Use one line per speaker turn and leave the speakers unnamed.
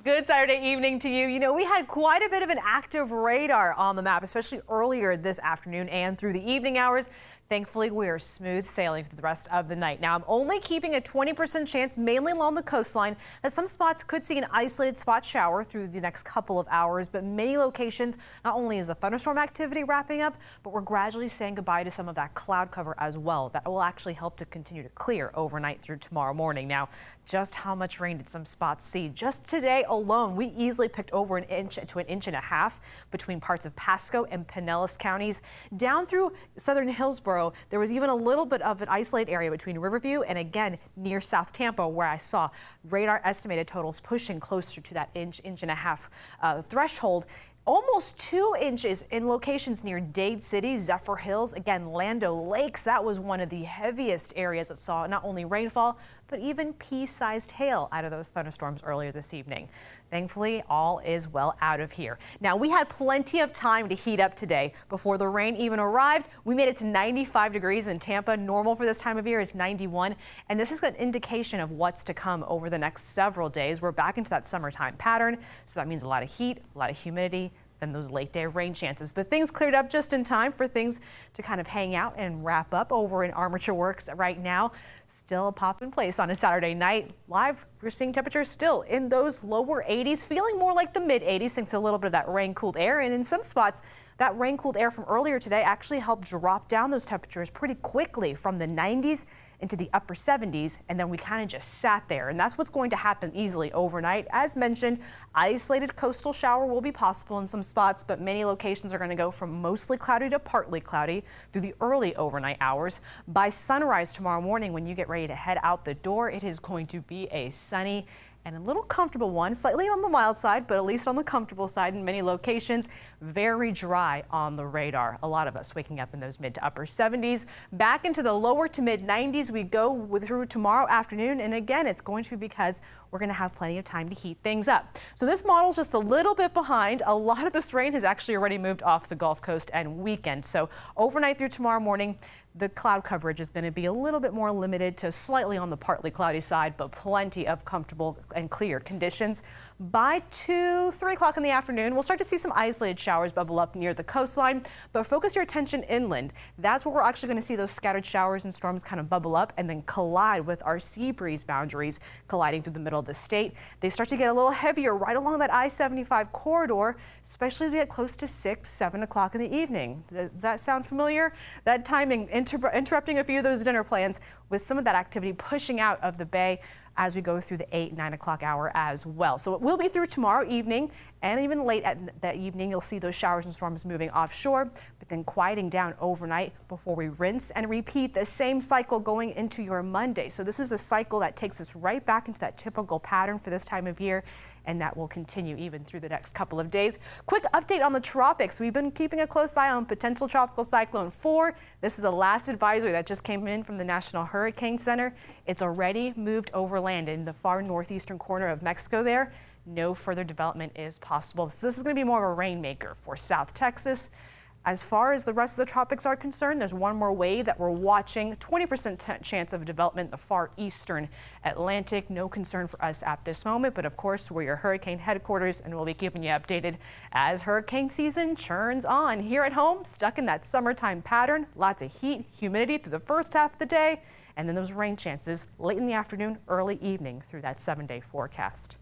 Good Saturday evening to you. You know, we had quite a bit of an active radar on the map, especially earlier this afternoon and through the evening hours. Thankfully, we are smooth sailing for the rest of the night. Now, I'm only keeping a 20% chance, mainly along the coastline, that some spots could see an isolated spot shower through the next couple of hours. But many locations, not only is the thunderstorm activity wrapping up, but we're gradually saying goodbye to some of that cloud cover as well. That will actually help to continue to clear overnight through tomorrow morning. Now, just how much rain did some spots see? Just today alone, we easily picked over an inch to an inch and a half between parts of Pasco and Pinellas counties. Down through southern Hillsborough, there was even a little bit of an isolated area between Riverview and again near South Tampa, where I saw radar estimated totals pushing closer to that inch and a half threshold. Almost 2 inches in locations near Dade City, Zephyr Hills, again, Lando Lakes. That was one of the heaviest areas that saw not only rainfall, but even pea-sized hail out of those thunderstorms earlier this evening. Thankfully, all is well out of here. Now, we had plenty of time to heat up today. Before the rain even arrived, we made it to 95 degrees in Tampa. Normal for this time of year is 91. And this is an indication of what's to come over the next several days. We're back into that summertime pattern. So that means a lot of heat, a lot of humidity, than those late day rain chances. But things cleared up just in time for things to kind of hang out and wrap up over in Armature Works right now. Still a pop in place on a Saturday night. Live, we're seeing temperatures still in those lower 80s, feeling more like the mid 80s thanks to a little bit of that rain cooled air. And in some spots, that rain cooled air from earlier today actually helped drop down those temperatures pretty quickly from the 90s into the upper 70s, and then we kind of just sat there. And that's what's going to happen easily overnight. As mentioned, isolated coastal shower will be possible in some spots, but many locations are going to go from mostly cloudy to partly cloudy through the early overnight hours. By sunrise tomorrow morning, when you get ready to head out the door, it is going to be a sunny and a little comfortable one, slightly on the mild side, but at least on the comfortable side in many locations. Very dry on the radar. A lot of us waking up in those mid to upper 70s. Back into the lower to mid 90s we go through tomorrow afternoon. And again, it's going to be because we're going to have plenty of time to heat things up. So this model's just a little bit behind. A lot of this rain has actually already moved off the Gulf Coast and weekend. So overnight through tomorrow morning, the cloud coverage is going to be a little bit more limited to slightly on the partly cloudy side, but plenty of comfortable and clear conditions. By 2-3 o'clock in the afternoon, we'll start to see some isolated showers bubble up near the coastline, but focus your attention inland. That's where we're actually going to see those scattered showers and storms kind of bubble up and then collide with our sea breeze boundaries colliding through the middle of the state. They start to get a little heavier right along that I-75 corridor, especially as we get close to 6-7 o'clock in the evening. Does that sound familiar? That timing interrupting a few of those dinner plans with some of that activity pushing out of the bay as we go through the 8-9 o'clock hour as well. So it will be through tomorrow evening, and even late at that evening you'll see those showers and storms moving offshore, but then quieting down overnight before we rinse and repeat the same cycle going into your Monday. So this is a cycle that takes us right back into that typical pattern for this time of year, and that will continue even through the next couple of days. Quick update on the tropics. We've been keeping a close eye on potential tropical cyclone 4. This is the last advisory that just came in from the National Hurricane Center. It's already moved overland in the far northeastern corner of Mexico there. No further development is possible. So this is going to be more of a rainmaker for South Texas. As far as the rest of the tropics are concerned, there's one more wave that we're watching. 20% chance of development in the far eastern Atlantic. No concern for us at this moment, but of course we're your hurricane headquarters and we'll be keeping you updated as hurricane season churns on. Here at home, stuck in that summertime pattern, lots of heat, humidity through the first half of the day, and then those rain chances late in the afternoon, early evening through that 7-day forecast.